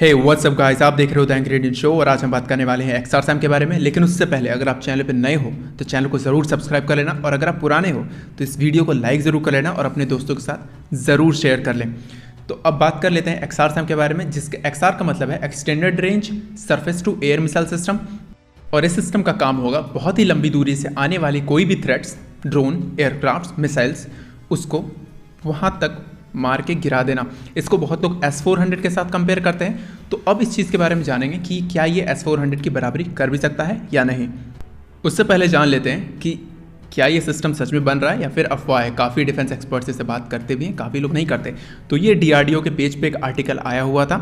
हे WhatsApp guys, आप देख रहे हो द एंग्री इंडियन शो और आज हम बात करने वाले हैं एक्सआरसैम के बारे में। लेकिन उससे पहले अगर आप चैनल पर नए हो तो चैनल को ज़रूर सब्सक्राइब कर लेना, और अगर आप पुराने हो तो इस वीडियो को लाइक ज़रूर कर लेना और अपने दोस्तों के साथ ज़रूर शेयर कर लें। तो अब बात कर लेते हैं एक्सआरसैम के बारे में, जिसके एक्सआर का मतलब है extended range surface to air missile system. और इस सिस्टम का काम होगा बहुत ही लंबी दूरी से आने वाली कोई भी थ्रेट्स, ड्रोन, एयरक्राफ्ट, मिसाइल्स, उसको वहाँ तक मार के गिरा देना। इसको बहुत लोग S-400 के साथ कंपेयर करते हैं। तो अब इस चीज़ के बारे में जानेंगे कि क्या ये S-400 की बराबरी कर भी सकता है या नहीं। उससे पहले जान लेते हैं कि क्या ये सिस्टम सच में बन रहा है या फिर अफवाह है। काफ़ी डिफेंस एक्सपर्ट्स इससे बात करते भी हैं, काफ़ी लोग नहीं करते। तो ये DRDO के पेज पे एक आर्टिकल आया हुआ था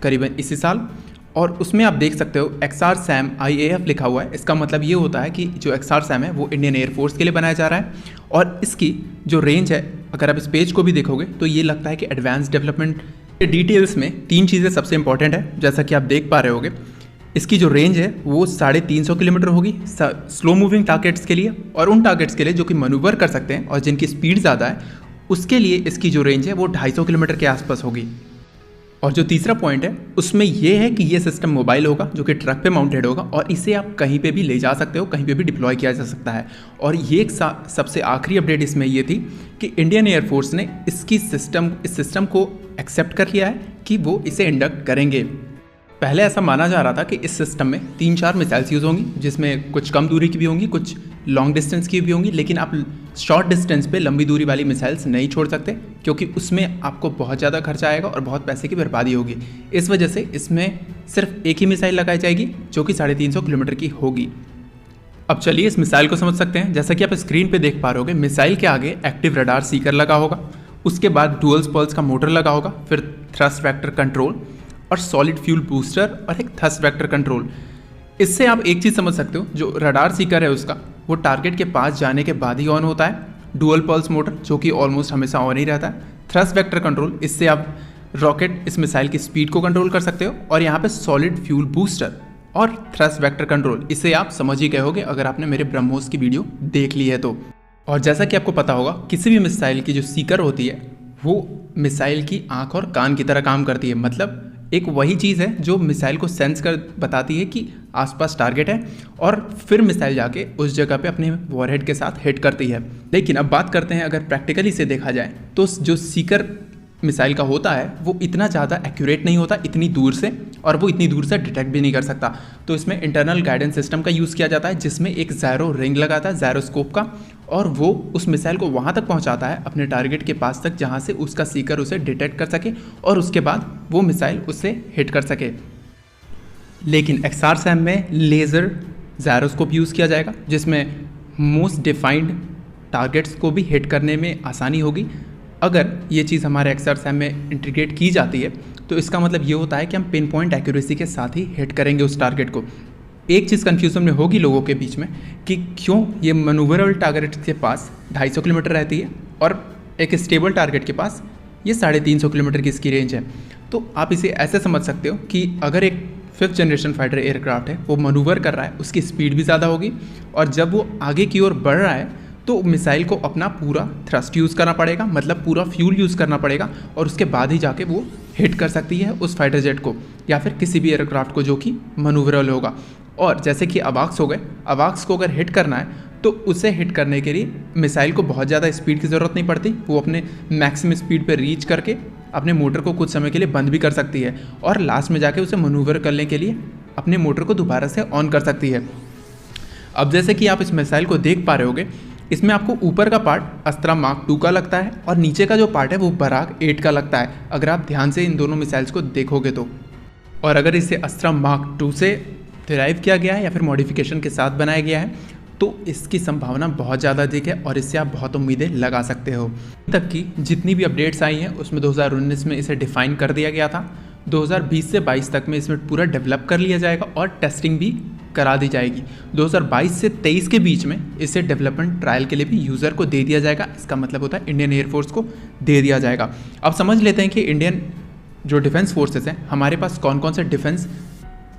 करीबन इसी साल, और उसमें आप देख सकते हो एक्सआरसैम IAF लिखा हुआ है। इसका मतलब ये होता है कि जो एक्सआरसैम है वो इंडियन एयरफोर्स के लिए बनाया जा रहा है, और इसकी जो रेंज है, अगर आप इस पेज को भी देखोगे तो ये लगता है कि एडवांस डेवलपमेंट के डिटेल्स में 3 चीज़ें सबसे इंपॉर्टेंट है। जैसा कि आप देख पा रहे होगे, इसकी जो रेंज है वो 350 किलोमीटर होगी स्लो मूविंग टारगेट्स के लिए, और उन टारगेट्स के लिए जो कि मनूवर कर सकते हैं और जिनकी स्पीड ज़्यादा है, उसके लिए इसकी जो रेंज है वो 250 किलोमीटर के आसपास होगी। और जो तीसरा पॉइंट है उसमें यह है कि ये सिस्टम मोबाइल होगा, जो कि ट्रक पे माउंटेड होगा, और इसे आप कहीं पे भी ले जा सकते हो, कहीं पे भी डिप्लॉय किया जा सकता है। और ये एक सबसे आखिरी अपडेट इसमें ये थी कि इंडियन एयरफोर्स ने इस सिस्टम को एक्सेप्ट कर लिया है कि वो इसे इंडक्ट करेंगे। पहले ऐसा माना जा रहा था कि इस सिस्टम में 3-4 मिसाइल्स यूज़ होंगी, जिसमें कुछ कम दूरी की भी होंगी, कुछ लॉन्ग डिस्टेंस की भी होंगी। लेकिन आप शॉर्ट डिस्टेंस पे लंबी दूरी वाली मिसाइल्स नहीं छोड़ सकते, क्योंकि उसमें आपको बहुत ज़्यादा खर्चा आएगा और बहुत पैसे की बर्बादी होगी। इस वजह से इसमें सिर्फ एक ही मिसाइल लगाई जाएगी, जो कि 350 किलोमीटर की होगी। अब चलिए इस मिसाइल को समझ सकते हैं। जैसा कि आप स्क्रीन पर देख पा रहे होगे, मिसाइल के आगे एक्टिव रडार सीकर लगा होगा, उसके बाद डुअल पल्स का मोटर लगा होगा, फिर थ्रस्ट वेक्टर कंट्रोल और सॉलिड फ्यूल बूस्टर और एक थ्रस्ट वेक्टर कंट्रोल। इससे आप एक चीज़ समझ सकते हो, जो रडार सीकर है उसका वो टारगेट के पास जाने के बाद ही ऑन होता है। डुअल पल्स मोटर, जो कि ऑलमोस्ट हमेशा ऑन ही रहता है। थ्रस्ट वेक्टर कंट्रोल, इससे आप रॉकेट इस मिसाइल की स्पीड को कंट्रोल कर सकते हो। और यहाँ पे सॉलिड फ्यूल बूस्टर और थ्रस्ट वेक्टर कंट्रोल, इसे आप समझ ही गए होगे अगर आपने मेरे ब्रह्मोस की वीडियो देख ली है तो। और जैसा कि आपको पता होगा, किसी भी मिसाइल की जो सीकर होती है वो मिसाइल की आँख और कान की तरह काम करती है। मतलब एक वही चीज़ है जो मिसाइल को सेंस कर बताती है कि आसपास टारगेट है, और फिर मिसाइल जाके उस जगह पे अपने वॉरहेड के साथ हिट करती है। लेकिन अब बात करते हैं, अगर प्रैक्टिकली से देखा जाए तो जो सीकर मिसाइल का होता है वो इतना ज़्यादा एक्यूरेट नहीं होता इतनी दूर से, और वो इतनी दूर से डिटेक्ट भी नहीं कर सकता। तो इसमें इंटरनल गाइडेंस सिस्टम का यूज़ किया जाता है, जिसमें एक ज़ायरो रिंग लगाता है, ज़ायरोस्कोप का, और वो उस मिसाइल को वहाँ तक पहुँचाता है अपने टारगेट के पास तक, जहाँ से उसका सीकर उसे डिटेक्ट कर सके और उसके बाद वो मिसाइल उससे हिट कर सके। लेकिन एक्सआरसैम में लेज़र ज़ायरोस्कोप यूज़ किया जाएगा, जिसमें मोस्ट डिफाइंड टारगेट्स को भी हिट करने में आसानी होगी। अगर ये चीज़ हमारे एक्सआरसैम में इंटीग्रेट की जाती है तो इसका मतलब ये होता है कि हम पिन पॉइंट एक्यूरेसी के साथ ही हिट करेंगे उस टारगेट को। एक चीज़ कन्फ्यूजन में होगी लोगों के बीच में कि क्यों ये मनूवरेबल टारगेट के पास 250 किलोमीटर रहती है और एक स्टेबल टारगेट के पास ये 350 किलोमीटर की इसकी रेंज है। तो आप इसे ऐसे समझ सकते हो कि अगर एक 5th जनरेशन फाइटर एयरक्राफ्ट है, वो मनूवर कर रहा है, उसकी स्पीड भी ज़्यादा होगी, और जब वो आगे की ओर बढ़ रहा है तो मिसाइल को अपना पूरा थ्रस्ट यूज़ करना पड़ेगा, मतलब पूरा फ्यूल यूज़ करना पड़ेगा, और उसके बाद ही जाके वो हिट कर सकती है उस फाइटर जेट को या फिर किसी भी एयरक्राफ्ट को जो कि मनूवरेबल होगा। और जैसे कि अवाक्स हो गए, अवाक्स को अगर हिट करना है तो उसे हिट करने के लिए मिसाइल को बहुत ज़्यादा स्पीड की ज़रूरत नहीं पड़ती। वो अपने मैक्सिमम स्पीड पर रीच करके अपने मोटर को कुछ समय के लिए बंद भी कर सकती है, और लास्ट में जाके उसे मनूवर करने के लिए अपने मोटर को दोबारा से ऑन कर सकती है। अब जैसे कि आप इस मिसाइल को देख पा रहे होगे, इसमें आपको ऊपर का पार्ट अस्त्रा मार्क 2 का लगता है और नीचे का जो पार्ट है वो बराक 8 का लगता है, अगर आप ध्यान से इन दोनों मिसाइल्स को देखोगे तो। और अगर इसे अस्त्रा मार्क 2 से डिराइव किया गया है या फिर मॉडिफिकेशन के साथ बनाया गया है तो इसकी संभावना बहुत ज़्यादा अधिक है, और इससे आप बहुत उम्मीदें लगा सकते हो। तक की जितनी भी अपडेट्स आई हैं उसमें 2019 में इसे डिफ़ाइन कर दिया गया था। 2020 से 22 तक में इसमें पूरा डेवलप कर लिया जाएगा और टेस्टिंग भी करा दी जाएगी। 2022 से 23 के बीच में इसे डेवलपमेंट ट्रायल के लिए भी यूज़र को दे दिया जाएगा। इसका मतलब होता है इंडियन एयरफोर्स को दे दिया जाएगा। अब समझ लेते हैं कि इंडियन जो डिफेंस फोर्सेस हैं, हमारे पास कौन कौन से डिफेंस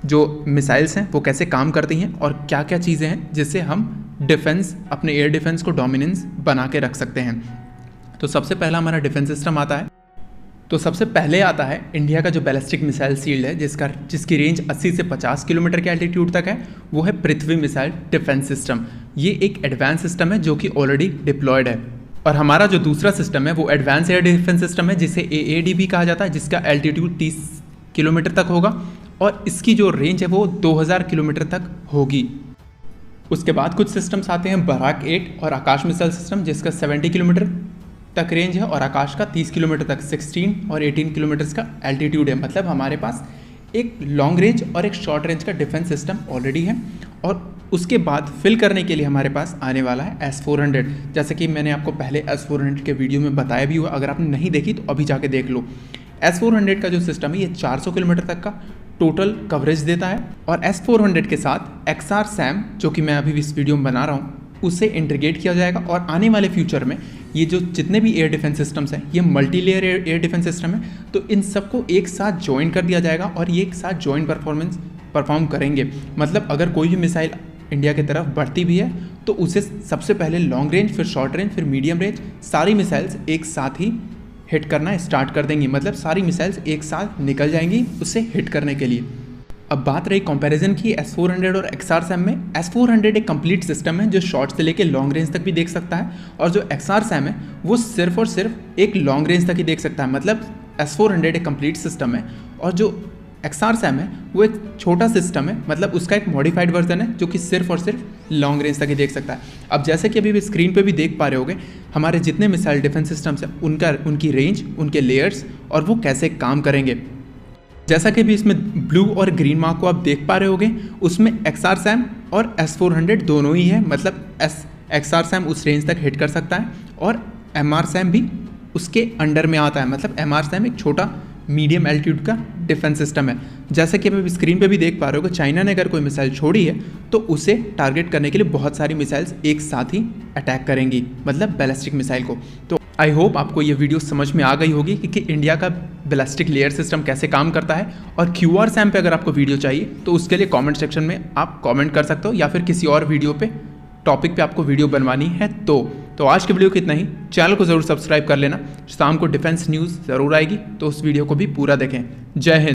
जो मिसाइल्स हैं वो कैसे काम करती हैं, और क्या क्या चीज़ें हैं जिससे हम डिफेंस, अपने एयर डिफेंस को डोमिनेंस बना के रख सकते हैं। तो सबसे पहला हमारा डिफेंस सिस्टम आता है तो सबसे पहले आता है इंडिया का जो बैलिस्टिक मिसाइल शील्ड है, जिसकी रेंज 80 से 50 किलोमीटर के एल्टीट्यूड तक है, वो है पृथ्वी मिसाइल डिफेंस सिस्टम। ये एक एडवांस सिस्टम है जो कि ऑलरेडी डिप्लॉयड है। और हमारा जो दूसरा सिस्टम है वो एडवांस एयर डिफेंस सिस्टम है, जिसे AAD भी कहा जाता है, जिसका एल्टीट्यूड 30 किलोमीटर तक होगा और इसकी जो रेंज है वो 2000 किलोमीटर तक होगी। उसके बाद कुछ सिस्टम्स आते हैं बराक 8 और आकाश मिसाइल सिस्टम, जिसका 70 किलोमीटर तक रेंज है और आकाश का 30 किलोमीटर तक 16 और 18 किलोमीटर्स का एल्टीट्यूड है। मतलब हमारे पास एक लॉन्ग रेंज और एक शॉर्ट रेंज का डिफेंस सिस्टम ऑलरेडी है। और उसके बाद फिल करने के लिए हमारे पास आने वाला है S-400, जैसे कि मैंने आपको पहले S-400 के वीडियो में बताया भी हुआ। अगर आपने नहीं देखी तो अभी जाके देख लो। S-400 का जो सिस्टम है ये 400 किलोमीटर तक का टोटल कवरेज देता है और S-400 के साथ XR-SAM, जो कि मैं अभी इस वीडियो में बना रहा हूँ, उसे इंटीग्रेट किया जाएगा। और आने वाले फ्यूचर में ये जो जितने भी एयर डिफेंस सिस्टम्स हैं, ये multi layer air defence system है, तो इन सबको एक साथ ज्वाइन कर दिया जाएगा और ये एक साथ ज्वाइंट परफॉर्म करेंगे। मतलब अगर कोई भी मिसाइल इंडिया की तरफ बढ़ती भी है तो उसे सबसे पहले लॉन्ग रेंज, फिर शॉर्ट रेंज, फिर मीडियम रेंज, सारी मिसाइल्स एक साथ ही हिट करना स्टार्ट कर देंगी। मतलब सारी मिसाइल्स एक साथ निकल जाएंगी उसे हिट करने के लिए। अब बात रही कंपैरिजन की S-400 और XR-SAM में। S-400 एक कंप्लीट सिस्टम है जो शॉर्ट से लेकर लॉन्ग रेंज तक भी देख सकता है, और जो XR-SAM है वो सिर्फ और सिर्फ एक लॉन्ग रेंज तक ही देख सकता है। मतलब S-400 एक कंप्लीट सिस्टम है और जो XR-SAM है वो एक छोटा सिस्टम है, मतलब उसका एक मॉडिफाइड वर्जन है जो कि सिर्फ और सिर्फ लॉन्ग रेंज तक ही देख सकता है। अब जैसे कि अभी भी स्क्रीन पे भी देख पा रहे होगे, हमारे जितने मिसाइल डिफेंस सिस्टम्स हैं उनकी रेंज, उनके लेयर्स और वो कैसे काम करेंगे। जैसा कि भी इसमें ब्लू और ग्रीन मार्क को आप देख पा रहे होगे, उसमें XR-SAM और S-400 दोनों ही है। मतलब XR-SAM उस रेंज तक हिट कर सकता है और MR-SAM भी उसके अंडर में आता है। मतलब MR-SAM एक छोटा मीडियम एल्टीट्यूड का डिफेंस सिस्टम है। जैसे कि अभी स्क्रीन पे भी देख पा रहे हो कि चाइना ने अगर कोई मिसाइल छोड़ी है तो उसे टारगेट करने के लिए बहुत सारी मिसाइल्स एक साथ ही अटैक करेंगी, मतलब बैलिस्टिक मिसाइल को। तो आई होप आपको ये वीडियो समझ में आ गई होगी कि इंडिया का बैलिस्टिक लेयर सिस्टम कैसे काम करता है। और QR-SAM पे अगर आपको वीडियो चाहिए तो उसके लिए कमेंट सेक्शन में आप कमेंट कर सकते हो, या फिर किसी और वीडियो पे टॉपिक पे आपको वीडियो बनवानी है तो आज के वीडियो को इतना ही। चैनल को ज़रूर सब्सक्राइब कर लेना। शाम को डिफेंस न्यूज़ ज़रूर आएगी तो उस वीडियो को भी पूरा देखें। जय हिंद।